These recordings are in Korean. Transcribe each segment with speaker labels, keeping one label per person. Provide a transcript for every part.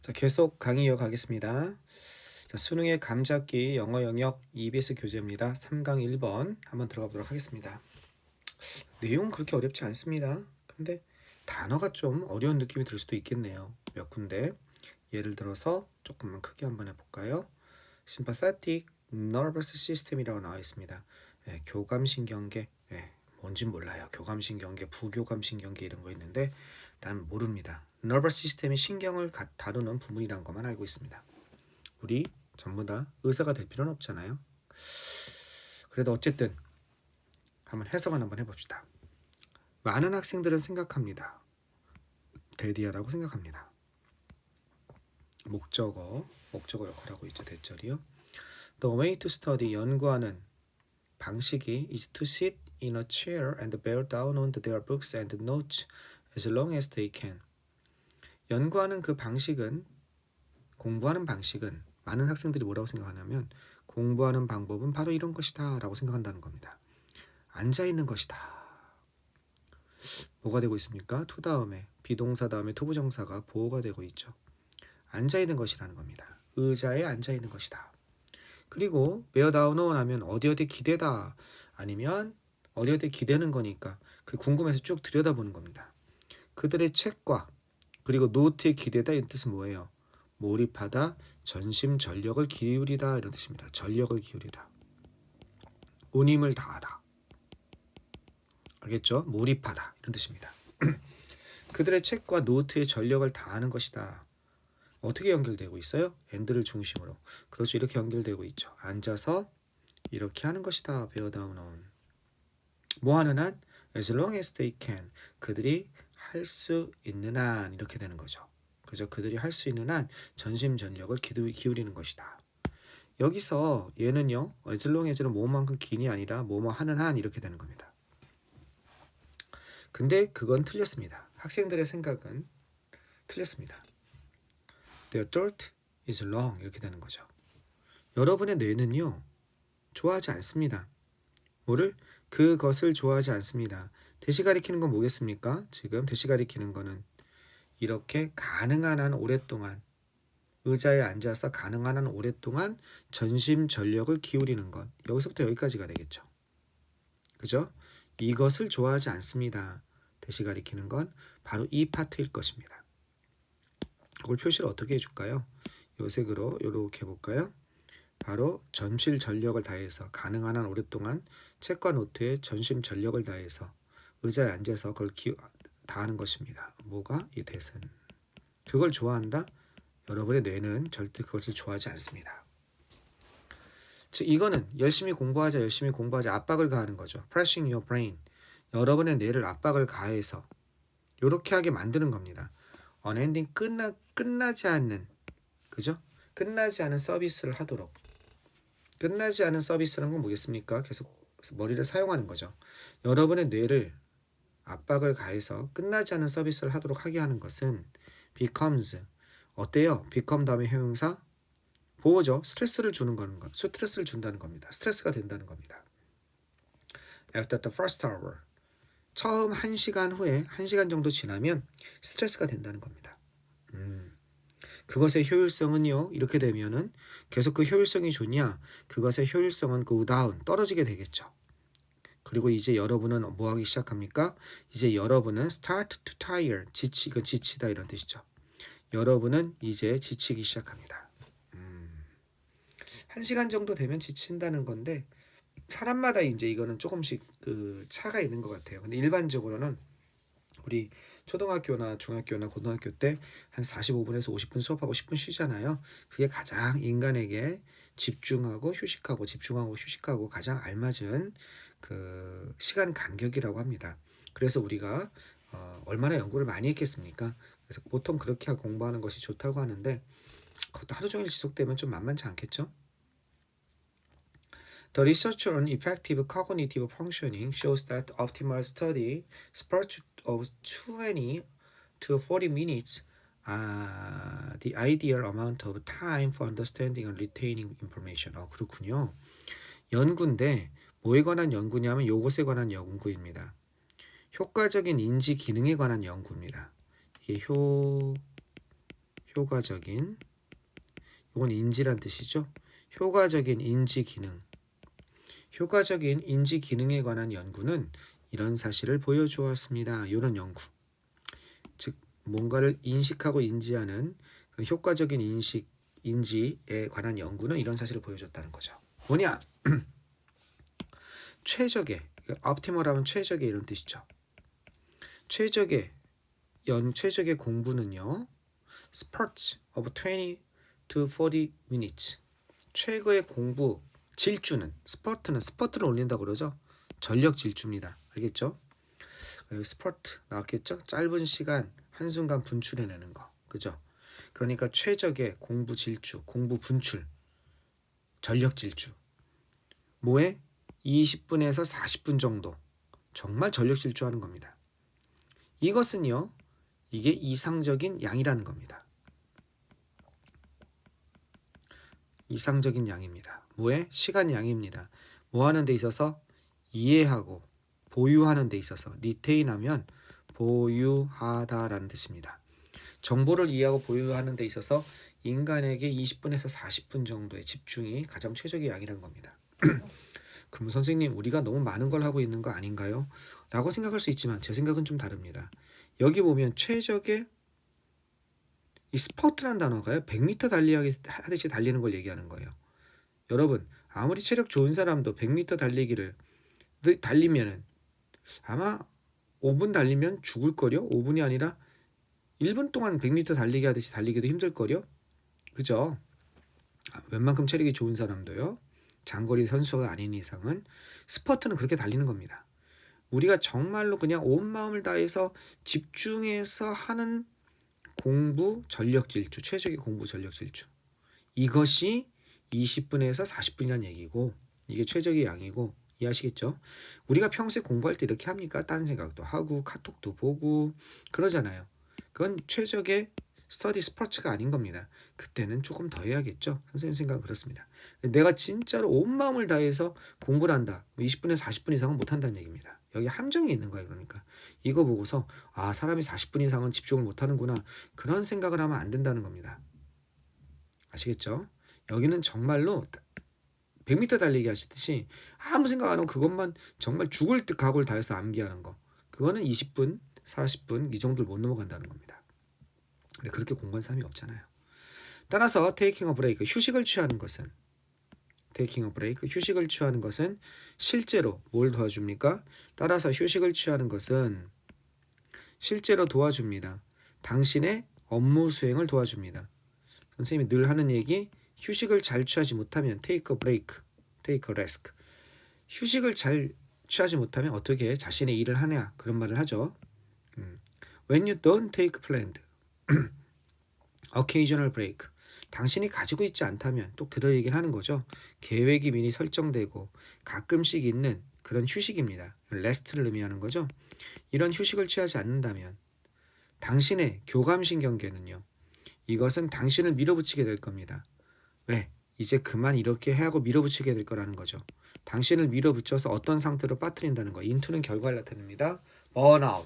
Speaker 1: 자, 계속 강의 이어가겠습니다. 자, 수능의 감잡기 영어 영역 EBS 교재입니다. 3강 1번 한번 들어가 보도록 하겠습니다. 내용은 그렇게 어렵지 않습니다. 근데 단어가 좀 어려운 느낌이 들 수도 있겠네요. 몇 군데 예를 들어서 조금만 크게 한번 해볼까요? Sympathetic Nervous System이라고 나와 있습니다. 교감신경계, 뭔진 몰라요. 교감신경계, 부교감신경계 이런 거 있는데 난 모릅니다. Nervous System이 신경을 다루는 부분이란 것만 알고 있습니다. 우리 전부 다 의사가 될 필요는 없잖아요. 그래도 어쨌든 한번 해석을 한번 해봅시다. 많은 학생들은 생각합니다. 대디어라고 생각합니다. 목적어 역할하고 있죠. 대절이요. The way to study, 연구하는 방식이 is to sit in a chair and bear down on their books and notes as long as they can. 연구하는 그 방식은, 공부하는 방식은 많은 학생들이 뭐라고 생각하냐면 공부하는 방법은 바로 이런 것이다 라고 생각한다는 겁니다. 앉아있는 것이다. 뭐가 되고 있습니까? to 다음에 비동사 다음에 투부정사가 보호가 되고 있죠. 앉아있는 것이라는 겁니다. 의자에 앉아있는 것이다. 그리고 bear down on 하면 어디 기대다 아니면 어디 기대는 거니까 그 궁금해서 쭉 들여다보는 겁니다. 그들의 책과 그리고 노트에 기대다 이 뜻은 뭐예요? 몰입하다, 전심 전력을 기울이다 이런 뜻입니다. 전력을 기울이다. 온 힘을 다하다. 알겠죠? 몰입하다 이런 뜻입니다. 그들의 책과 노트에 전력을 다하는 것이다. 어떻게 연결되고 있어요? and를 중심으로. 그렇죠. 이렇게 연결되고 있죠. 앉아서 이렇게 하는 것이다. bear down on. 뭐 하는 한? as long as they can. 그들이 할 수 있는 한 이렇게 되는 거죠. 그죠? 그들이 할 수 있는 한 전심전력을 기울이는 것이다. 여기서 얘는요. as long as는 뭐만큼 긴이 아니라 뭐뭐 하는 한 이렇게 되는 겁니다. 근데 그건 틀렸습니다. 학생들의 생각은 틀렸습니다. Their thought is long 이렇게 되는 거죠. 여러분의 뇌는요. 좋아하지 않습니다. 뭐를? 그것을 좋아하지 않습니다. 대시 가리키는 건 뭐겠습니까? 지금 대시 가리키는 거는 이렇게 가능한 한 오랫동안 의자에 앉아서 가능한 한 오랫동안 전심 전력을 기울이는 것. 여기서부터 여기까지가 되겠죠. 그죠? 이것을 좋아하지 않습니다. 대시 가리키는 건 바로 이 파트일 것입니다. 이걸 표시를 어떻게 해줄까요? 요 색으로 이렇게 해볼까요? 바로 전실 전력을 다해서 가능한 한 오랫동안 책과 노트에 전심 전력을 다해서 의자에 앉아서 그걸 다하는 것입니다. 뭐가? 이 대신. 그걸 좋아한다? 여러분의 뇌는 절대 그것을 좋아하지 않습니다. 즉 이거는 열심히 공부하자 압박을 가하는 거죠. Pressing your brain. 여러분의 뇌를 압박을 가해서 이렇게 하게 만드는 겁니다. unending 끝나지 않는, 그죠? 끝나지 않은 서비스를 하도록. 끝나지 않은 서비스라는 건 뭐겠습니까? 계속 머리를 사용하는 거죠. 여러분의 뇌를 압박을 가해서 끝나지 않은 서비스를 하게 하는 것은 becomes. 어때요? become 다음에 형용사 보호죠. 스트레스를 준다는 겁니다. 스트레스가 된다는 겁니다. After the first hour. 처음 1시간 후에 1시간 정도 지나면 스트레스가 된다는 겁니다. 그것의 효율성은요. 이렇게 되면은 계속 그 효율성이 좋냐? 그것의 효율성은 go down, 떨어지게 되겠죠. 그리고 이제 여러분은 뭐 하기 시작합니까? 이제 여러분은 start to tire, 지치다 이런 뜻이죠. 여러분은 이제 지치기 시작합니다. 1시간 정도 되면 지친다는 건데 사람마다 이제 이거는 조금씩 그 차가 있는 것 같아요. 근데 일반적으로는 우리 초등학교나 중학교나 고등학교 때 한 45분에서 50분 수업하고 10분 쉬잖아요. 그게 가장 인간에게 집중하고 휴식하고 가장 알맞은 그 시간 간격이라고 합니다. 그래서 우리가 얼마나 연구를 많이 했겠습니까? 그래서 보통 그렇게 공부하는 것이 좋다고 하는데 그것도 하루 종일 지속되면 좀 만만치 않겠죠? The research on effective cognitive functioning shows that optimal study spurts of 20 to 40 minutes the ideal amount of time for understanding and retaining information. 그렇군요. 연구인데 뭐에 관한 연구냐면 요것에 관한 연구입니다. 효과적인 인지 기능에 관한 연구입니다. 이게 효과적인, 이건 인지란 뜻이죠. 효과적인 인지 기능. 효과적인 인지 기능에 관한 연구는 이런 사실을 보여주었습니다. 이런 연구. 즉 뭔가를 인식하고 인지하는 효과적인 인지에 관한 연구는 이런 사실을 보여줬다는 거죠. 뭐냐? 최적의, optimal하면 최적의 이런 뜻이죠. 최적의 공부는요. spurts of 20 to 40 minutes. 최고의 공부 질주는 스퍼트를 올린다고 그러죠. 전력 질주입니다. 알겠죠? 스퍼트 나왔겠죠? 짧은 시간 한순간 분출해내는 거. 그죠? 그러니까 최적의 공부 질주, 공부 분출, 전력 질주. 뭐에? 20분에서 40분 정도. 정말 전력 질주하는 겁니다. 이것은요. 이게 이상적인 양이라는 겁니다. 이상적인 양입니다. 뭐에? 시간 양입니다. 뭐 하는 데 있어서? 이해하고 보유하는 데 있어서 리테인하면 보유하다라는 뜻입니다. 정보를 이해하고 보유하는 데 있어서 인간에게 20분에서 40분 정도의 집중이 가장 최적의 양이란 겁니다. 그럼 선생님 우리가 너무 많은 걸 하고 있는 거 아닌가요? 라고 생각할 수 있지만 제 생각은 좀 다릅니다. 여기 보면 최적의 이 스퍼트란 단어가요. 100m 하듯이 달리는 걸 얘기하는 거예요. 여러분 아무리 체력 좋은 사람도 100m 달리기를 달리면은 아마 5분 달리면 죽을걸요? 5분이 아니라 1분 동안 100m 달리기 하듯이 달리기도 힘들걸요? 그죠? 웬만큼 체력이 좋은 사람도요. 장거리 선수가 아닌 이상은 스퍼트는 그렇게 달리는 겁니다. 우리가 정말로 그냥 온 마음을 다해서 집중해서 하는 공부 전력 질주, 최적의 공부 전력 질주. 이것이 20분에서 40분이라는 얘기고 이게 최적의 양이고 이해하시겠죠? 우리가 평소에 공부할 때 이렇게 합니까? 딴 생각도 하고 카톡도 보고 그러잖아요. 그건 최적의 스터디 스포츠가 아닌 겁니다. 그때는 조금 더 해야겠죠. 선생님 생각은 그렇습니다. 내가 진짜로 온 마음을 다해서 공부를 한다. 20분에서 40분 이상은 못한다는 얘기입니다. 여기 함정이 있는 거예요. 그러니까 이거 보고서 아 사람이 40분 이상은 집중을 못하는구나. 그런 생각을 하면 안 된다는 겁니다. 아시겠죠? 여기는 정말로 100m 달리기 하시듯이 아무 생각 안 하고 그것만 정말 죽을 듯 각오를 다해서 암기하는 거. 그거는 20분, 40분 이 정도를 못 넘어간다는 겁니다. 근데 그렇게 공부한 사람이 없잖아요. 따라서 taking a break, 휴식을 취하는 것은 휴식을 취하는 것은 실제로 뭘 도와줍니까? 따라서 휴식을 취하는 것은 실제로 도와줍니다. 당신의 업무 수행을 도와줍니다. 선생님이 늘 하는 얘기 휴식을 잘 취하지 못하면 take a break, take a rest. 휴식을 잘 취하지 못하면 어떻게 자신의 일을 하냐 그런 말을 하죠. When you don't take planned occasional break. 당신이 가지고 있지 않다면 또 그런 얘기를 하는 거죠. 계획이 미리 설정되고 가끔씩 있는 그런 휴식입니다. rest를 의미하는 거죠. 이런 휴식을 취하지 않는다면 당신의 교감신경계는요. 이것은 당신을 밀어붙이게 될 겁니다. 왜? 이제 그만 이렇게 하고 밀어붙이게 될 거라는 거죠. 당신을 밀어붙여서 어떤 상태로 빠뜨린다는 거. 인투는 결과를 나타냅니다. 번아웃.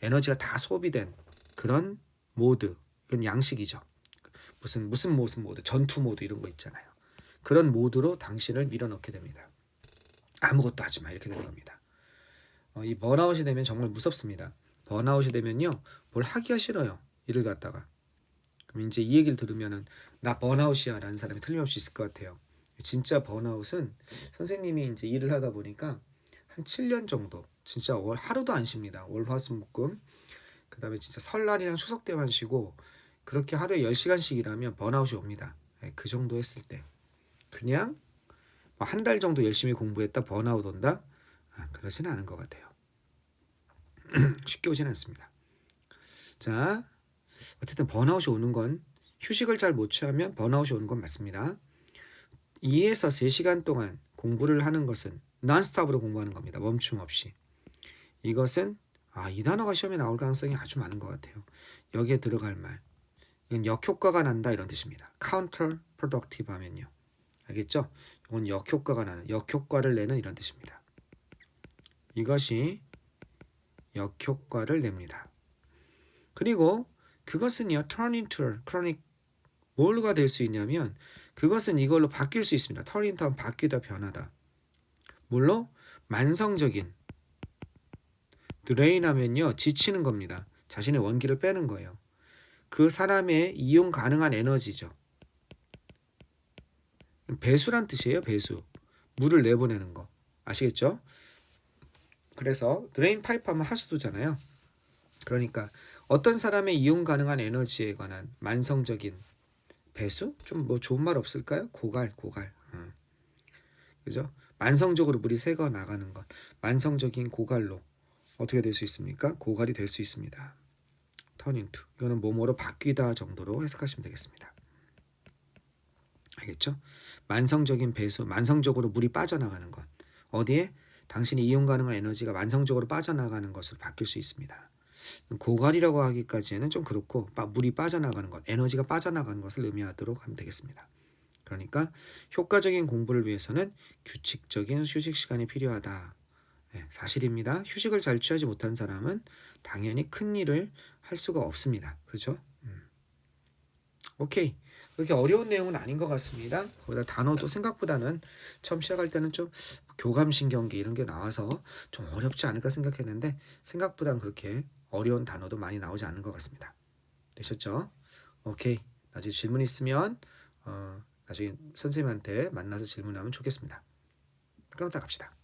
Speaker 1: 에너지가 다 소비된 그런 모드. 이건 양식이죠. 무슨 모드, 전투 모드 이런 거 있잖아요. 그런 모드로 당신을 밀어넣게 됩니다. 아무것도 하지 마 이렇게 되는 겁니다. 이 번아웃이 되면 정말 무섭습니다. 번아웃이 되면요. 뭘 하기가 싫어요. 일을 갖다가. 그럼 이제 이 얘기를 들으면은 나 번아웃이야 라는 사람이 틀림없이 있을 것 같아요. 진짜 번아웃은 선생님이 이제 일을 하다 보니까 한 7년 정도 진짜 하루도 안 쉽니다. 월화수목금 그 다음에 진짜 설날이랑 추석 때만 쉬고 그렇게 하루에 10시간씩 일하면 번아웃이 옵니다. 그 정도 했을 때 그냥 한 달 정도 열심히 공부했다 번아웃 온다? 그러지는 않은 것 같아요. 쉽게 오진 않습니다. 자, 어쨌든 번아웃이 오는 건 휴식을 잘 못 취하면 번아웃이 오는 건 맞습니다. 2에서 3시간 동안 공부를 하는 것은 non-stop으로 공부하는 겁니다. 멈춤 없이. 이것은 이 단어가 시험에 나올 가능성이 아주 많은 것 같아요. 여기에 들어갈 말. 이건 역효과가 난다 이런 뜻입니다. counterproductive 하면요. 알겠죠? 이건 역효과가 나는, 역효과를 내는 이런 뜻입니다. 이것이 역효과를 냅니다. 그리고 그것은요 turn into chronic 뭐가 될 수 있냐면 그것은 이걸로 바뀔 수 있습니다. turn into 하면 바뀌다 변하다. 뭘로? 만성적인 drain 하면요 지치는 겁니다. 자신의 원기를 빼는 거예요. 그 사람의 이용 가능한 에너지죠. 배수란 뜻이에요. 배수. 물을 내보내는 거. 아시겠죠? 그래서 드레인 파이프 하면 하수도잖아요. 그러니까 어떤 사람의 이용 가능한 에너지에 관한 만성적인 배수? 좀 뭐 좋은 말 없을까요? 고갈. 그죠? 만성적으로 물이 새거 나가는 것. 만성적인 고갈로 어떻게 될 수 있습니까? 고갈이 될 수 있습니다. turn into. 이거는 뭐뭐로 바뀌다 정도로 해석하시면 되겠습니다. 알겠죠? 만성적인 배수, 만성적으로 물이 빠져나가는 것. 어디에? 당신이 이용 가능한 에너지가 만성적으로 빠져나가는 것으로 바뀔 수 있습니다. 고갈이라고 하기까지는 좀 그렇고 물이 빠져나가는 것, 에너지가 빠져나가는 것을 의미하도록 하면 되겠습니다. 그러니까 효과적인 공부를 위해서는 규칙적인 휴식 시간이 필요하다. 네, 사실입니다. 휴식을 잘 취하지 못한 사람은 당연히 큰 일을 할 수가 없습니다. 그렇죠? 오케이. 그렇게 어려운 내용은 아닌 것 같습니다. 거기다 단어도 생각보다는 처음 시작할 때는 좀 교감신경계 이런 게 나와서 좀 어렵지 않을까 생각했는데 생각보다는 그렇게 어려운 단어도 많이 나오지 않는 것 같습니다. 되셨죠? 오케이. 나중에 질문 있으면 나중에 선생님한테 만나서 질문하면 좋겠습니다. 그럼 다 갑시다.